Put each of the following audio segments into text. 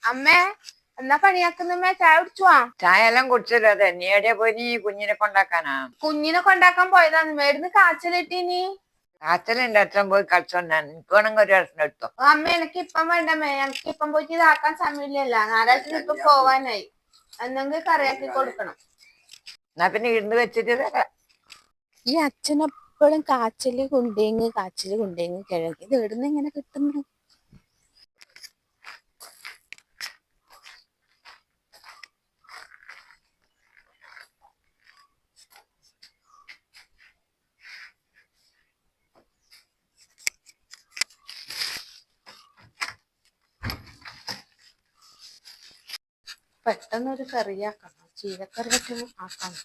അമ്മേ എന്നാ പണിയാക്കുന്നമ്മേ? ചായ കുടിച്ചുവാ? ചായ എല്ലാം കുടിച്ചല്ലോ. അതെ, നീ എവിടെ പോയി? നീ കുഞ്ഞിനെ കൊണ്ടാക്കാനാ? കുഞ്ഞിനെ കൊണ്ടാക്കാൻ പോയതാണ്. മേടുന്ന് കാച്ചലിട്ടീനി. കാച്ചലുണ്ട്. അച്ഛൻ പോയി കളിച്ചോണ്ടാ. എനിക്ക് വേണമെങ്കിൽ ഒരു വർഷം എടുത്തോ. അമ്മ എനിക്ക് ഇപ്പം വേണ്ടമ്മേ. എനിക്ക് ഇപ്പം പോയിട്ട് ഇതാക്കാൻ സമയമില്ലല്ല. ഞായറാഴ്ച ഇപ്പൊ പോവാനായി. എന്നെങ്കിൽ കറിയാക്കി കൊടുക്കണം. എന്നാ പിന്നെ ഇരുന്ന് വെച്ചിട്ട് തരാം. ഈ അച്ഛനെപ്പോഴും കാച്ചല് കൊണ്ടേങ്ങ് കിഴങ്ങ് ഇത് എവിടുന്ന് ഇങ്ങനെ കിട്ടുന്നു? പെട്ടെന്നൊരു കറിയാക്കണം. ചീരക്കറി ആക്കണം.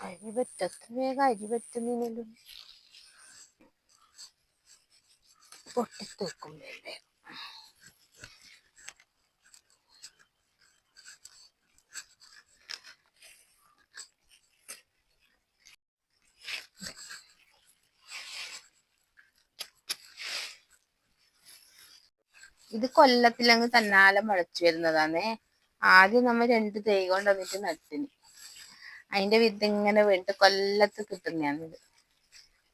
അരി പറ്റത്ര വേഗം അരി പറ്റുന്നില്ലല്ലോ. പൊട്ടിത്തൂക്കും വേഗം. ഇത് കൊല്ലത്തിലങ്ങ് തന്നാലെ മുളച്ചു വരുന്നതാണേ. ആദ്യം നമ്മൾ 2 തൈ കൊണ്ട് വന്നിട്ട് നട്ടിന്. അതിന്റെ വിത്ത് ഇങ്ങനെ വീണിട്ട് കൊല്ലത്ത് കിട്ടുന്നതാണിത്.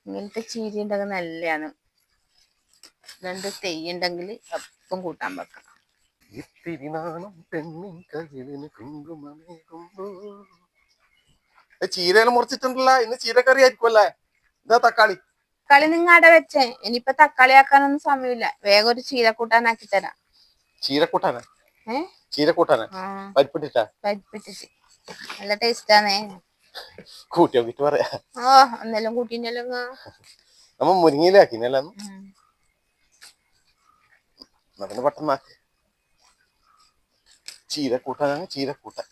ഇങ്ങനത്തെ ചീര ഉണ്ടെങ്കിൽ നല്ലതാണ്. 2 തൈ ഉണ്ടെങ്കിൽ അപ്പം കൂട്ടാൻ വെക്കാം. ചീരയെല്ലാം മുറിച്ചിട്ടുണ്ടല്ലോ. ഇന്ന് ചീരക്കറി ആയിരിക്കുമല്ലേ? ഇതാ തക്കാളി. തക്കാളി നിങ്ങൾ അവിടെ വെച്ചേ. ഇനിയിപ്പൊ തക്കാളി ആക്കാനൊന്നും സമയമില്ല. വേഗം ഒരു ചീര കൂട്ടാനാക്കി തരാം. ചീരക്കൂട്ടാനാ? ചീരക്കൂട്ടാനാ? പരിപ്പിട്ടിട്ടാ? പരിപ്പിട്ടിട്ട് നല്ല ടേസ്റ്റാണേ. കൂട്ടി നോക്കിട്ട് പറയാ. ഒന്നെല്ലാം കൂട്ടിനല്ലോ. നമ്മ മുരിങ്ങയിലാക്കിനല്ല പെട്ടെന്നാക്ക്. ചീരക്കൂട്ടാനാണ്. ചീരക്കൂട്ടാൻ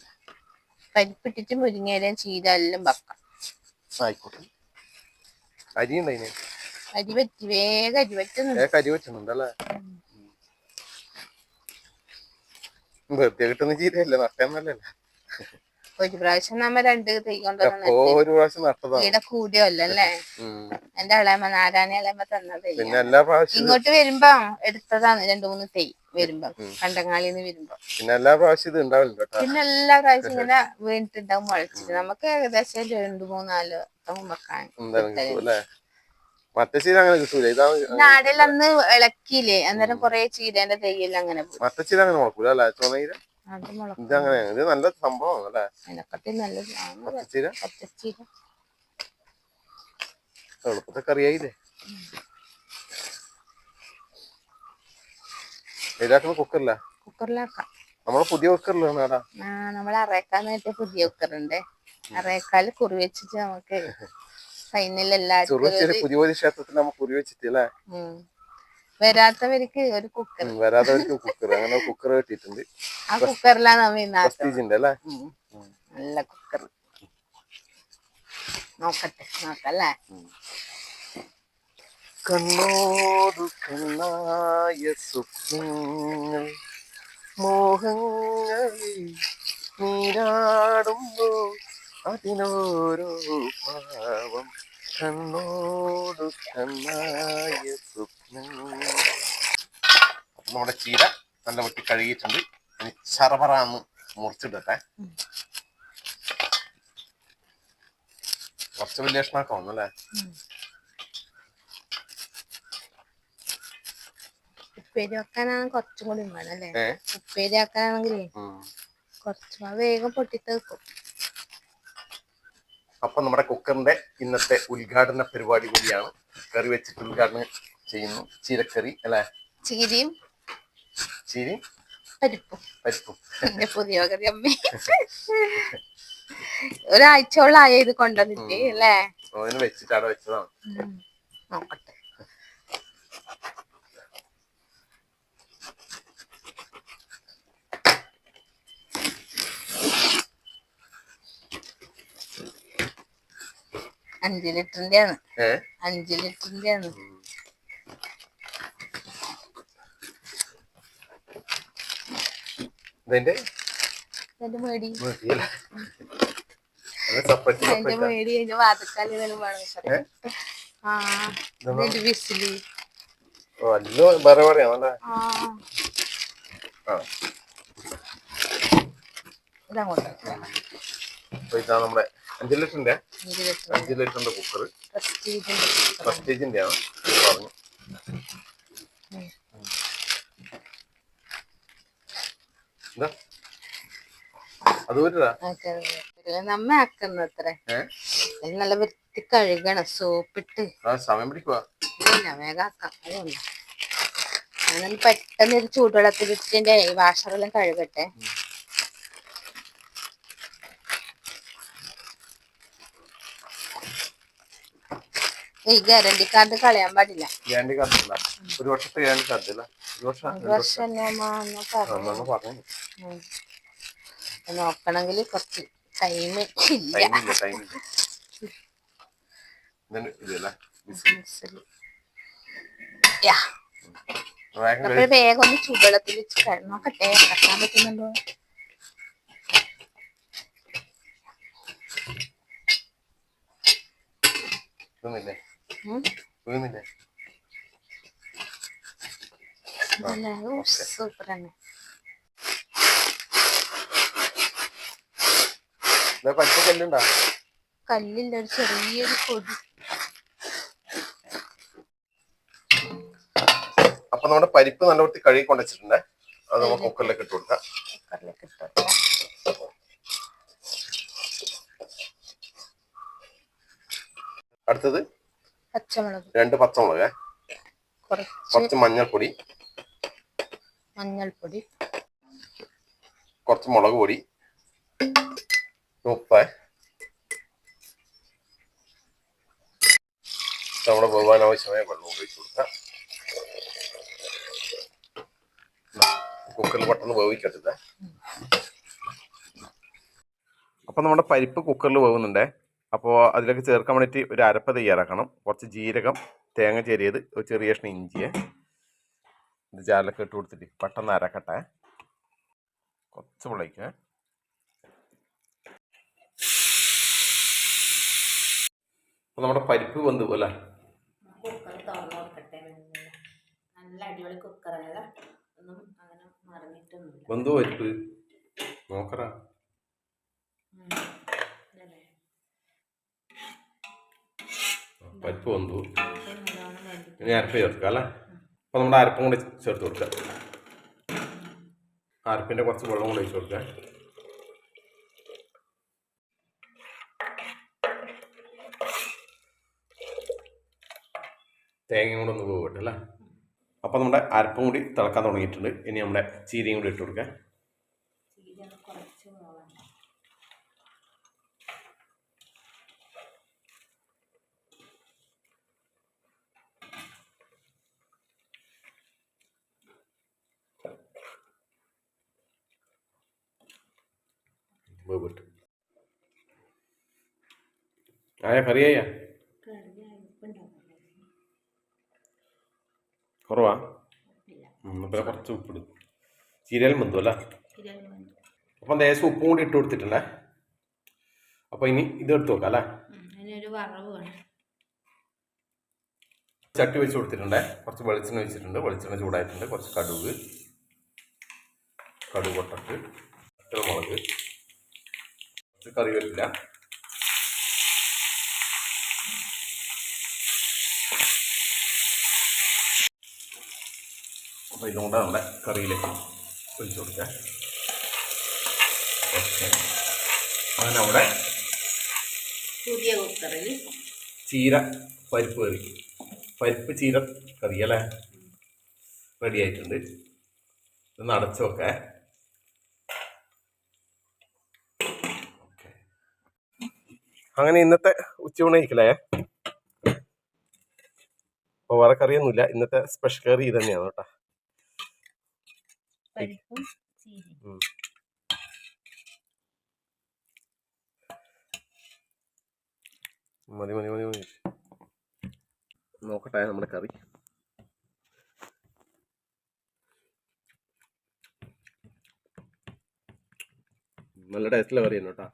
പരിപ്പിട്ടിട്ട് മുരിങ്ങയിലും ചീര എല്ലാം വെക്കാം. ആയിക്കോട്ടെ. അരി ഉണ്ടായിന്? അരി പറ്റി വേഗം അരി പറ്റുന്നുണ്ടല്ലേ? വെറുതെ കിട്ടുന്ന ചീരയല്ലേ, നട്ടന്നല്ലേ? ഒരു പ്രാവശ്യം നമ്മ 2 തൈ കൊണ്ടുവന്ന് ഒരു പ്രാവശ്യം നട്ടതാണ്. ഇവിടെ കൂടിയല്ലേ. എന്റെ ഇളയമ്മ നാരായണി ഇളയമ്മ തന്നത്. പിന്നെ എല്ലാ പ്രാവശ്യം ഇങ്ങോട്ട് വരുമ്പോ എടുത്തതാണ് 2-3 തൈ. വരുമ്പോ കണ്ടങ്ങാളിന്ന് വരുമ്പോ പിന്നെ എല്ലാ പ്രാവശ്യം ഇത് ഉണ്ടാവില്ല. പിന്നെ എല്ലാ പ്രാവശ്യം ഇങ്ങനെ വീണിട്ടുണ്ടാവും മുളച്ചിട്ട്. നമുക്ക് ഏകദേശം 2-3-4 വെക്കാൻ. മറ്റേ ചീര അങ്ങനെ കിട്ടൂല. നാടിലന്ന് ഇളക്കിയില്ലേ, അന്നേരം കൊറേ ചീരന്റെ തൈയെല്ലാം അങ്ങനെ പോയി. മറ്റേ ചീര അങ്ങനെ മുളക്കൂല അല്ലേ? ചുമയില ഇത് അങ്ങനെ. ഇത് നല്ല സംഭവമാണ് അല്ലേ? അതിനെക്കാട്ടി നല്ലത് പച്ചച്ചീര. പച്ചച്ചീര എളുപ്പത്തെ കറിയായില്ലേ? ഇതാക്കുന്ന കുക്കറില്ല? കുക്കറിലാക്കാം. നമ്മളെ പുതിയ കുക്കറിലാണ്. നമ്മളെ അറേക്കാന്ന് വെച്ച പുതിയ കുക്കറുണ്ട്. അറേക്കാല് കുറി വെച്ചിട്ട് നമുക്ക് പുതിയ ക്ഷേത്രത്തിൽ നമ്മൾ കുറി വെച്ചിട്ടല്ലേ? വരാത്തവർക്ക് ഒരു കുക്കർ. വരാത്തവർക്ക് കുക്കർ. അങ്ങനെ കുക്കർ കിട്ടിയിട്ടുണ്ട്. ആ കുക്കറിലാണ് അല്ലേ? നല്ല കുക്കർ. നോക്കല്ലേ? കണ്ണോടു കണ്ണായ സ്വപ്നങ്ങൾ മോഹങ്ങളിൽ നീരാടുമ്പോൾ അതിനോരോ പാവം. കണ്ണോടു കണ്ണായ സ്വപ്നങ്ങൾ. നമ്മുടെ ചീര നല്ല വെട്ടി കഴുകിയിട്ടുണ്ട്. ഇനി ചറപറാന്ന് മുറിച്ചിടട്ടെ. കുറച്ച് വലിയ കഷ്ണാക്കാവുന്നല്ലേ? ഉപ്പേരി വെക്കാനാണ് കുറച്ചും കൂടി വേണം അല്ലേ? ഉപ്പേരി ആക്കാനാണെങ്കിലേ കുറച്ച് വേഗം പൊട്ടിത്തെക്കും. അപ്പൊ നമ്മുടെ കുക്കറിന്റെ ഇന്നത്തെ ഉദ്ഘാടന പരിപാടി കൂടിയാണ്. കറി വെച്ചിട്ട് ഉദ്ഘാടനം ചെയ്യുന്നു. ചീരക്കറി അല്ലേ? ചീരയും പരിപ്പും. പുതിയ കറി അമ്മ ഒരാഴ്ചയോളായ ഇത് കൊണ്ടുവന്നിട്ട് അല്ലേ? വെച്ചിട്ട് അവിടെ വെച്ചതാണ്. നോക്കട്ടെ. 5 ലിറ്ററിന്റെ ആണ്. ഏ 5 ലിറ്ററിന്റെ ആണ്. ഇതിന്റെ മേടി മതിയല്ലേ? അത് separate അതിന്റെ separate ആ. മേടി കഴിഞ്ഞ വാതക്കാല് വേണം. ആ ഇതിന്റെ വിസില്. ഓ അല്ലോ വേറെ പറയാന്നല്ലേ. ആ ആ ഇതങ്ങോട്ട് അപ്പൊ ഇതാ നമ്മുടെ 5 ലിറ്ററിന്റെ 5 ലിറ്റർ 5 ലിറ്ററിന്റെ കുക്കർ. പ്രസ്റ്റീജിന്റെ പ്രസ്റ്റീജിന്റെ ആണ് പറഞ്ഞു. എന്താ അത് പറ്റാ നമ്മ ആക്കുന്ന അത്ര നല്ല വൃത്തി കഴുകണം സോപ്പിട്ട്. സമയം പിടിക്കുവാ. ഇല്ല വേഗാക്കാം. അതുകൊണ്ട് അങ്ങനെ പെട്ടെന്ന് ഒരു ചൂടുവെള്ളത്തിലിട്ടിന്റെ വാഷറെല്ലാം കഴുകട്ടെ. ഈ ഗ്യാരണ്ടി കാർഡ് കളയാൻ പാടില്ല. ഗ്യാരണ്ടി കാർഡ് ഒരു വർഷത്തെ ഗ്യാരണ്ടി കാർഡ് അല്ല. ഒരു വർഷം പറഞ്ഞു. നോക്കണമെങ്കിൽ കുറച്ച് ടൈം ഇല്ല. വേഗം ഒന്ന് ചൂടുവെള്ളത്തിൽ നോക്കട്ടെ കട്ടാൻ പറ്റുന്നുണ്ടോ. സൂപ്പർ തന്നെ. കല്ലില്ല, ഒരു ചെറിയൊരു പൊടി. അപ്പൊ നമ്മുടെ പരിപ്പ് നല്ല വൃത്തി കഴുകി കൊണ്ടുവച്ചിട്ടുണ്ട്. അത് നമുക്ക് കുക്കറിലേക്ക് ഇട്ട് കൊടുക്കാം. അടുത്തത് പച്ചമുളക്, 2 പച്ചമുളക്, കുറച്ച് മഞ്ഞൾപ്പൊടി, കുറച്ച് മുളക് പൊടി, ഉപ്പ്, നമ്മുടെ വേവാൻ ആവശ്യമായ വെള്ളം ഉപയോഗിച്ച് കൊടുക്കാം. കുക്കറിൽ പെട്ടെന്ന് വേവിക്കട്ടെ. അപ്പൊ നമ്മുടെ പരിപ്പ് കുക്കറിൽ വേവുന്നുണ്ടേ. അപ്പോൾ അതിലേക്ക് ചേർക്കാൻ വേണ്ടിയിട്ട് ഒരു അരപ്പ് തയ്യാറാക്കണം. കുറച്ച് ജീരകം, തേങ്ങ ചെറിയത്, ഒരു ചെറിയ കഷ്ണം ഇഞ്ചിയെ ഇത് ജാറിലൊക്കെ ഇട്ട് കൊടുത്തിട്ട് പെട്ടെന്ന് അരക്കട്ടെ. കുറച്ച് വെള്ളമൊഴിക്കുക. അപ്പോൾ നമ്മുടെ പരിപ്പ് വെന്ത് പോലെ കുക്കർ തുറന്നു നോക്കട്ടെ. നല്ല അടിപൊളി കുക്കറല്ല, ഒന്നും അങ്ങനെ മറിഞ്ഞിട്ടൊന്നുമില്ല. വെന്തോ പരിപ്പ് നോക്കറ. പരിപ്പ് വന്നു. ഇനി അരപ്പ് ചേർക്കുക അല്ലേ. അപ്പൊ നമ്മുടെ അരപ്പും കൂടി ചേർത്ത് കൊടുക്കുക. അരപ്പിന്റെ കുറച്ച് വെള്ളം കൂടി ഒഴിച്ച് കൊടുക്കുക. തേങ്ങയും കൂടെ ഒന്ന് പോകട്ടെ അല്ലേ. അപ്പൊ നമ്മുടെ അരപ്പും കൂടി തിളക്കാൻ തുടങ്ങിയിട്ടുണ്ട്. ഇനി നമ്മുടെ ചീരയും കൂടി ഇട്ട് കൊടുക്കുക. വേവിട്ട് കറിയായ കുറവാ. പിന്നെ കുറച്ച് ഉപ്പിടും. ചീരയിൽ വെന്തു അല്ലേ. അപ്പം ലേശം ഉപ്പും കൂടി ഇട്ട് കൊടുത്തിട്ടുണ്ടേ. അപ്പൊ ഇനി ഇത് എടുത്ത് നോക്കാം അല്ലേ. ചട്ടി വെച്ച് കൊടുത്തിട്ടുണ്ടേ. കുറച്ച് വെളിച്ചെണ്ണ വെച്ചിട്ടുണ്ട്. വെളിച്ചെണ്ണ ചൂടായിട്ടുണ്ട്. കുറച്ച് കടുക് പൊട്ടട്ട്, മുളക്, കുറച്ച് കറിവേപ്പില, അപ്പോൾ ഇതും കൂടെ നമ്മുടെ കറിയിലേക്ക് ഒഴിച്ചു കൊടുക്കാം. ഓക്കെ, അങ്ങനെ നമ്മുടെ പുതിയ കുക്കറിൽ ചീര പരിപ്പ് കറി, പരിപ്പ് ചീര കറി അല്ലേ റെഡി ആയിട്ടുണ്ട്. ഇതൊന്ന് അടച്ചു വെക്കേ. അങ്ങനെ ഇന്നത്തെ ഉച്ചയൂണ് കഴിക്കലേ. അപ്പോൾ വേറെ കറിയൊന്നുമില്ല. ഇന്നത്തെ സ്പെഷ്യൽ കറി ഇത് തന്നെയാണ് കേട്ടോ. മതി മതി മതി മതി. നോക്കട്ടെ നമ്മുടെ കറി. നല്ല ടേസ്റ്റുള്ള കറി തന്നെ കേട്ടോ.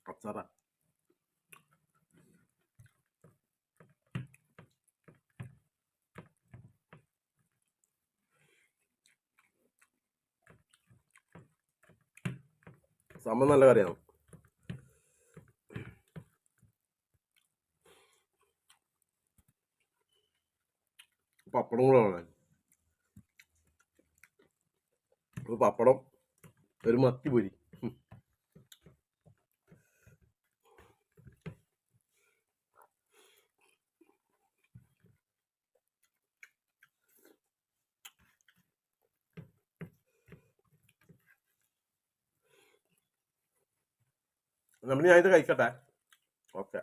അച്ചാറ. സംഭവം നല്ല കറിയാണ്. പപ്പടം കൂടെ വേണം. ഒരു പപ്പടം, ഒരു മത്തി പൊരി. നമ്മൾ ഞാൻ ഇത് കഴിക്കട്ടെ. ഓക്കെ.